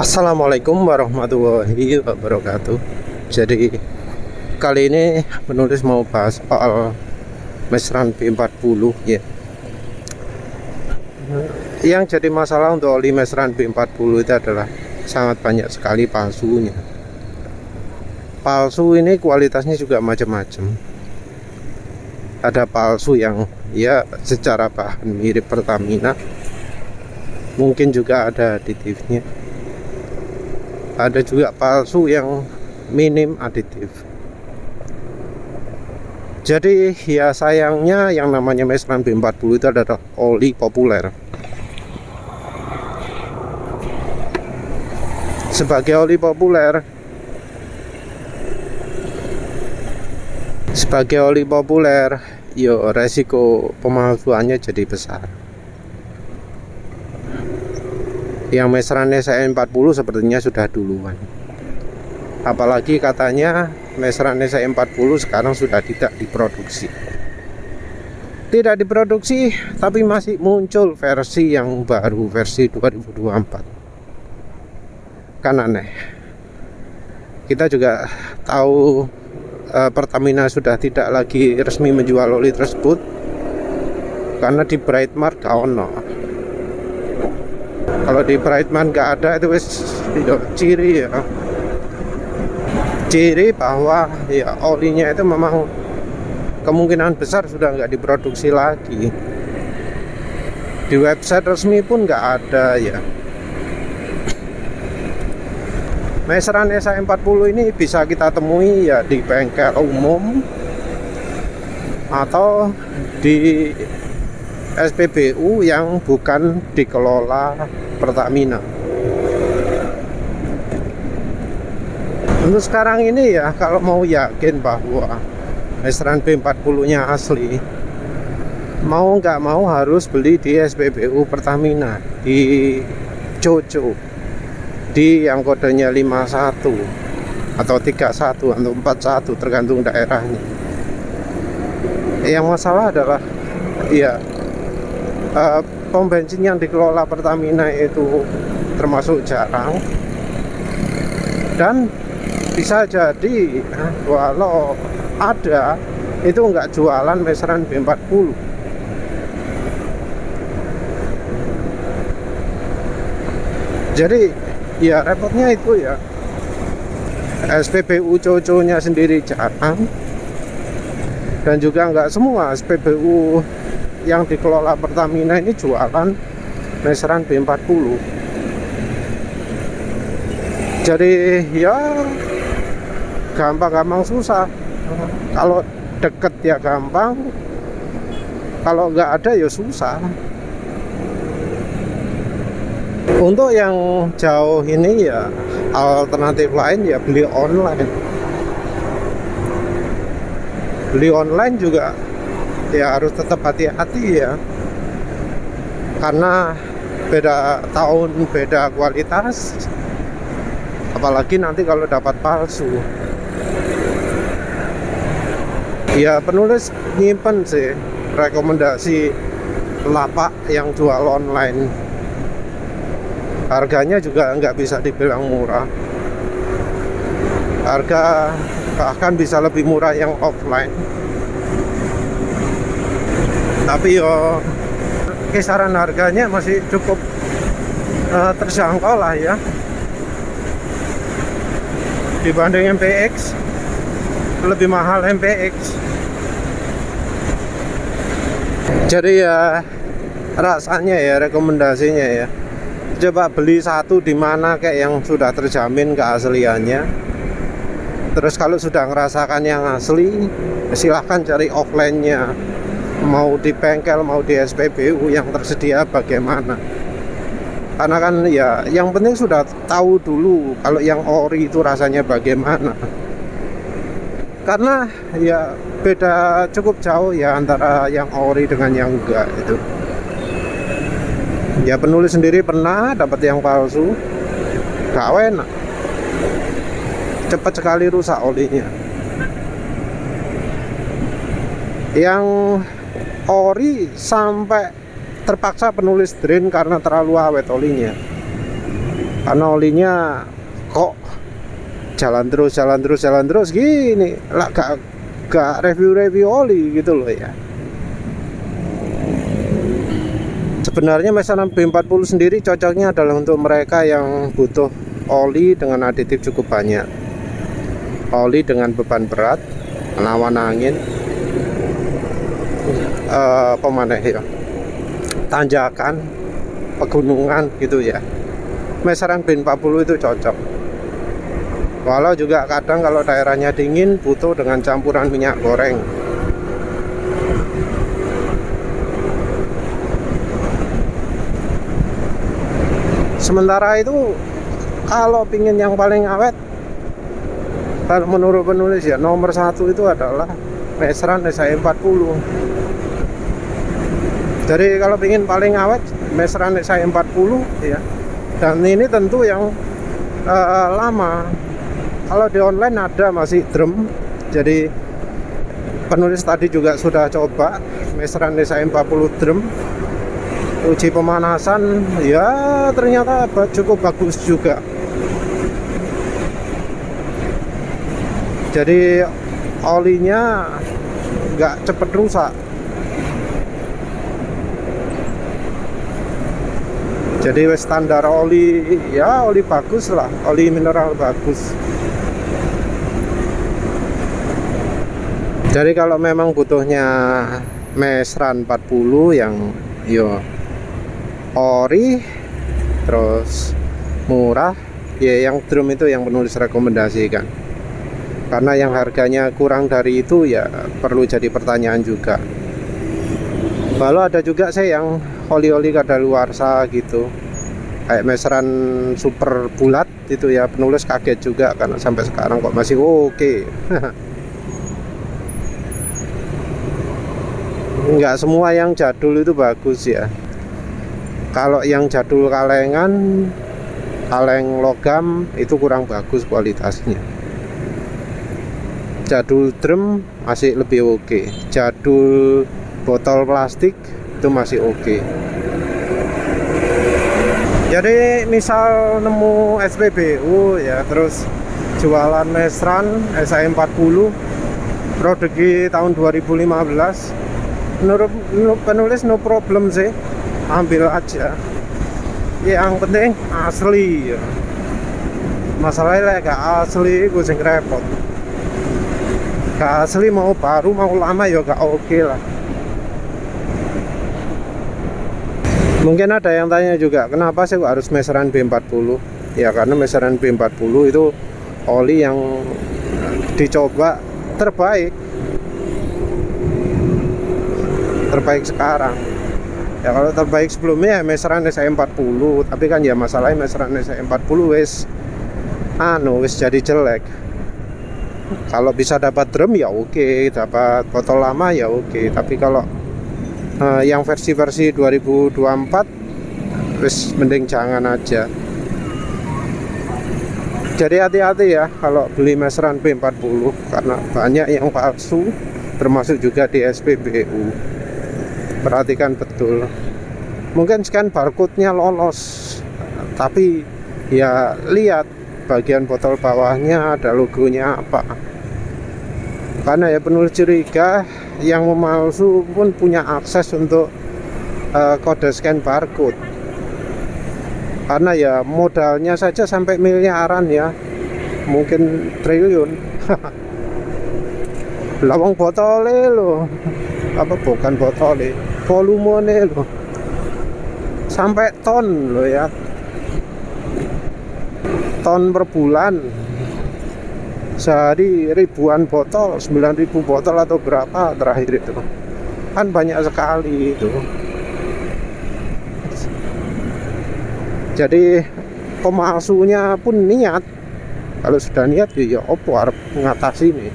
Assalamualaikum warahmatullahi wabarakatuh. Jadi kali ini penulis mau bahas soal Mesran B40 ya. Yang jadi masalah untuk oli Mesran B40 itu adalah sangat banyak sekali palsunya. Palsu ini kualitasnya juga macam-macam. Ada palsu yang ya secara bahan mirip Pertamina, mungkin juga ada aditifnya. Ada juga palsu yang minim aditif. Jadi ya sayangnya yang namanya Mesran B40 itu adalah oli populer. Sebagai oli populer, yo resiko pemalsuannya jadi besar. Yang Mesran SE40 sepertinya sudah duluan. Apalagi katanya Mesran SE40 sekarang sudah tidak diproduksi. Tidak diproduksi, tapi masih muncul versi yang baru, versi 2024. Kan aneh. Kita juga tahu Pertamina sudah tidak lagi resmi menjual oli tersebut karena di Brightmart gak ono. Kalau di Brightman nggak ada itu ciri bahwa ya olinya itu memang kemungkinan besar sudah nggak diproduksi lagi. Di website resmi pun nggak ada ya. Mesran SE40 ini bisa kita temui ya di bengkel umum atau di SPBU yang bukan dikelola Pertamina. Untuk sekarang ini ya, kalau mau yakin bahwa Mesran B40 nya asli, mau nggak mau harus beli di SPBU Pertamina, di Coco, di yang kodenya 51 atau 31 atau 41 tergantung daerahnya. Yang masalah adalah ya pom bensin yang dikelola Pertamina itu termasuk jarang, dan bisa jadi walau ada itu nggak jualan Mesran B40. Jadi ya repotnya itu ya, SPBU Coco-nya sendiri jarang, dan juga nggak semua SPBU yang dikelola Pertamina ini jualan Mesran B40. Jadi ya gampang-gampang susah. Kalau deket ya gampang, kalau nggak ada ya susah. Untuk yang jauh ini ya alternatif lain ya beli online. Beli online juga ya harus tetap hati-hati ya, karena beda tahun, beda kualitas, apalagi nanti kalau dapat palsu. Ya penulis nyimpen sih rekomendasi lapak yang jual online. Harganya juga nggak bisa dibilang murah. Harga bahkan bisa lebih murah yang offline. Tapi yo kisaran harganya masih cukup terjangkau lah ya, dibanding MPX. Lebih mahal MPX. Jadi ya rasanya ya, rekomendasinya ya, coba beli satu di mana kayak yang sudah terjamin keasliannya. Terus kalau sudah ngerasakan yang asli, silahkan cari offline-nya, mau di bengkel mau di SPBU yang tersedia bagaimana. Karena kan ya yang penting sudah tahu dulu kalau yang ori itu rasanya bagaimana. Karena ya beda cukup jauh ya antara yang ori dengan yang enggak itu. Ya penulis sendiri pernah dapat yang palsu, gak enak, cepat sekali rusak olinya. Yang ori sampai terpaksa penulis drain karena terlalu awet olinya. karena olinya kok jalan terus gini lah, gak review oli gitu loh ya. Sebenarnya mesanan B40 sendiri cocoknya adalah untuk mereka yang butuh oli dengan aditif cukup banyak, oli dengan beban berat, lawan angin, ya, tanjakan, pegunungan gitu ya. Mesanan B40 itu cocok. Walau juga kadang kalau daerahnya dingin butuh dengan campuran minyak goreng. Sementara itu kalau pingin yang paling awet, kalau menurut penulis ya nomor 1 itu adalah Mesran SI40. Jadi kalau pingin paling awet Mesran SI40 ya. Dan ini tentu yang lama. Kalau di online ada masih drum. Jadi penulis tadi juga sudah coba Mesran SI40 drum, uji pemanasan, ya ternyata cukup bagus juga. Jadi olinya nggak cepet rusak. Jadi standar oli, ya oli bagus lah, oli mineral bagus. Jadi kalau memang butuhnya Mesran 40 yang ori terus murah ya, yang drum itu yang penulis rekomendasikan. Karena yang harganya kurang dari itu ya perlu jadi pertanyaan juga. Lalu ada juga saya yang oli-oli kadaluarsa gitu, kayak Mesran super bulat itu ya, penulis kaget juga karena sampai sekarang kok masih oke. Enggak semua yang jadul itu bagus ya. Kalau yang jadul kalengan, kaleng logam itu kurang bagus kualitasnya. Jadul drum masih lebih oke. Jadul botol plastik itu masih oke. Jadi misal nemu SPBU ya, terus jualan Mesran SI40 produk tahun 2015, menurut penulis no problem sih, ambil aja. Yang penting asli ya. Masalahnya gak asli gue sing repot. Gak asli mau baru mau lama ya gak oke lah. Mungkin ada yang tanya juga, kenapa sih harus Mesran B40? Ya karena Mesran B40 itu oli yang dicoba terbaik sekarang. Ya kalau terbaik sebelumnya ya Mesran SI40, tapi kan ya masalahnya Mesran SI40 wis jadi jelek. Kalau bisa dapat drum ya oke, dapat botol lama ya oke, tapi kalau yang versi 2024 wis mending jangan aja. Jadi hati-hati ya kalau beli Mesran B40 karena banyak yang palsu, termasuk juga di SPBU. Perhatikan betul. Mungkin scan barcode-nya lolos, tapi ya lihat bagian botol bawahnya ada logonya apa. Karena ya penulis curiga yang memalsu pun punya akses untuk kode scan barcode. Karena ya modalnya saja sampai miliaran ya, mungkin triliun. Lawang botolnya loh, apa bukan botolnya, volumenya loh, sampai ton loh ya, ton per bulan. Sehari ribuan botol, 9.000 botol atau berapa terakhir itu, kan banyak sekali itu. Jadi pemalsunya pun niat, kalau sudah niat ya opo harus mengatasi ini.